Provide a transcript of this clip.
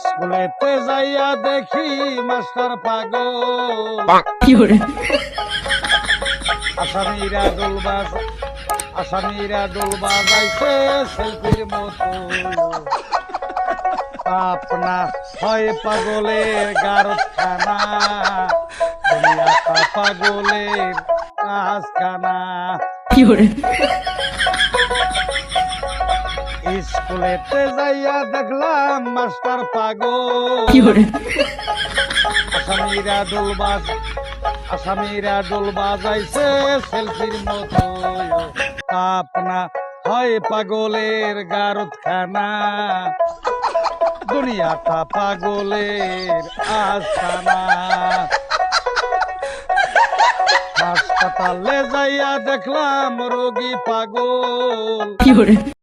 স্কুলেতে যাইয়া দেখি মাস্টার পাগল, আসামিরা দোল বাজাইছে সেলফির মতো। আপনা হয় পাগলের গারখানা, দুনিয়াটা পাগলের কাজখানা। স্কুলেতে যাইয়া দেখলাম মাস্টার পাগল, আসামিরা দোল বাজাইছে সেলফির মতো। আপনা হয় পাগলের গারখানা, দুনিয়াটা পাগলের আস্তানা। হাসপাতালে যাইয়া দেখলাম রোগী পাগল,